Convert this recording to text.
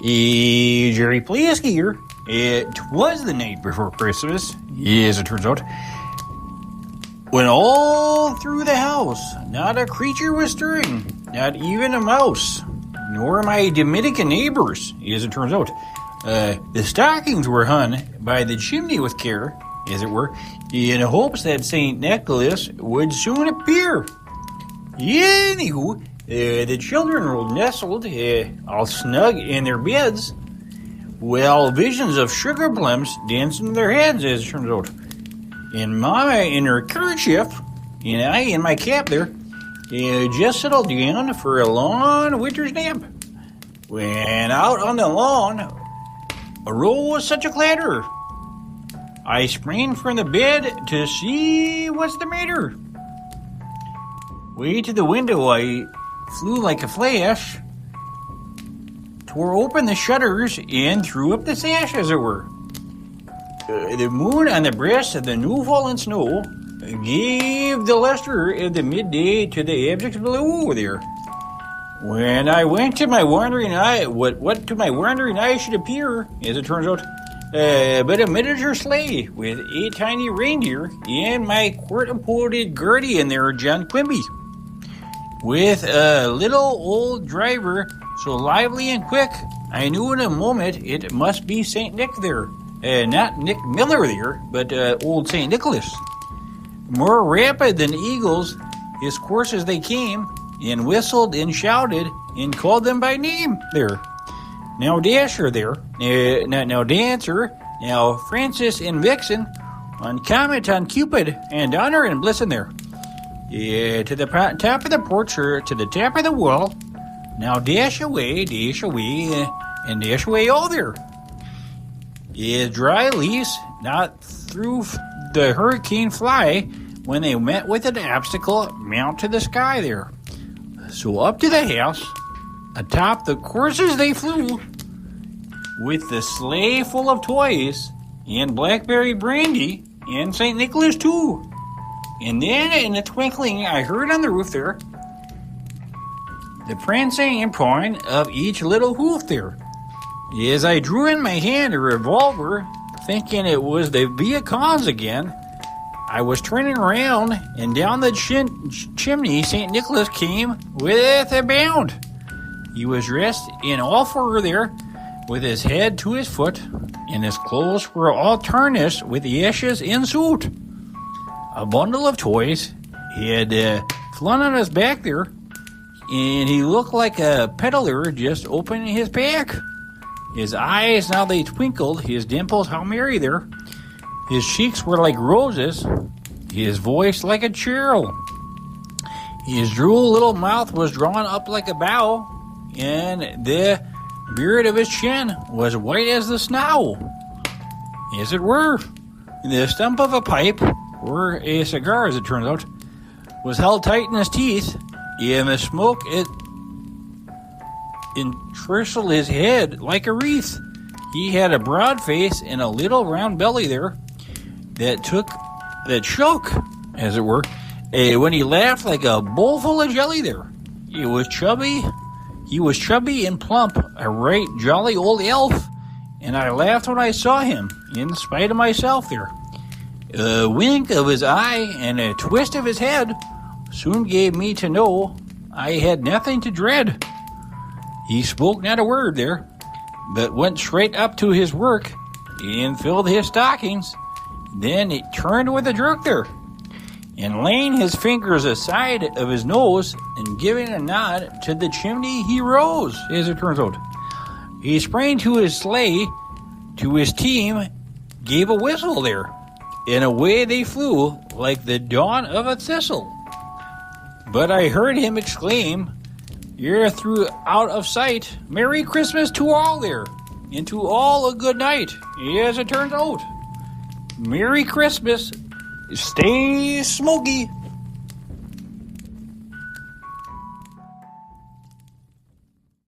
Jerry Pulaski here. It was the night before Christmas, as it turns out, when all through the house, not a creature was stirring, not even a mouse, nor my Dominican neighbors, as it turns out. The stockings were hung by the chimney with care, as it were, in hopes that St. Nicholas would soon appear. Anywho, the children were nestled all snug in their beds, while visions of sugar plums danced in their heads, as it turns out. And Mama in her kerchief, and I in my cap there, just settled down for a long winter's nap. When out on the lawn arose such a clatter, I sprang from the bed to see what's the matter. Way to the window I flew like a flash, tore open the shutters, and threw up the sash, as it were. The moon on the breast of the new-fallen snow gave the luster of the midday to the objects below there. When I went to my wandering eye, what to my wandering eye should appear, as it turns out, but a miniature sleigh with 8 tiny reindeer and my quart-appointed guardian there, John Quimby, with a little old driver so lively and quick, I knew in a moment it must be St. Nick there. Not Nick Miller there, but old St. Nicholas. More rapid than eagles, his courses they came, and whistled and shouted and called them by name there. Now Dasher there, now Dancer, now Francis and Vixen, on Comet, on Cupid, and Honor and Blitzen there. To the top of the porch or to the top of the wall, now dash away, and dash away all there. Dry leaves, not through the hurricane fly, when they met with an obstacle, mount to the sky there. So up to the house, atop the courses they flew, with the sleigh full of toys, and blackberry brandy, and St. Nicholas too. And then in a twinkling I heard on the roof there, the prancing and pawing of each little hoof there. As I drew in my hand a revolver, thinking it was the Viacons again, I was turning around, and down the chimney St. Nicholas came with a bound. He was dressed in all fur there, with his head to his foot, and his clothes were all tarnished with the ashes and soot. A bundle of toys he had flung on his back there, and he looked like a peddler just opening his pack. His eyes, now they twinkled, his dimples, how merry there. His cheeks were like roses, his voice like a churl. His droll little mouth was drawn up like a bow, and the beard of his chin was white as the snow. As it were, the stump of a pipe, or a cigar as it turns out, was held tight in his teeth, and the smoke encircled his head like a wreath. He had a broad face and a little round belly there that shook, as it were, when he laughed like a bowl full of jelly there. He was chubby and plump, a right jolly old elf, and I laughed when I saw him, in spite of myself there. A wink of his eye and a twist of his head soon gave me to know I had nothing to dread. He spoke not a word there, but went straight up to his work and filled his stockings. Then he turned with a jerk there, and laying his fingers aside of his nose and giving a nod to the chimney, he rose, as it turns out. He sprang to his sleigh, to his team, gave a whistle there, and away they flew like the dawn of a thistle. But I heard him exclaim, "You're through out of sight. Merry Christmas to all there, and to all a good night," as it turns out. Merry Christmas. Stay smoky.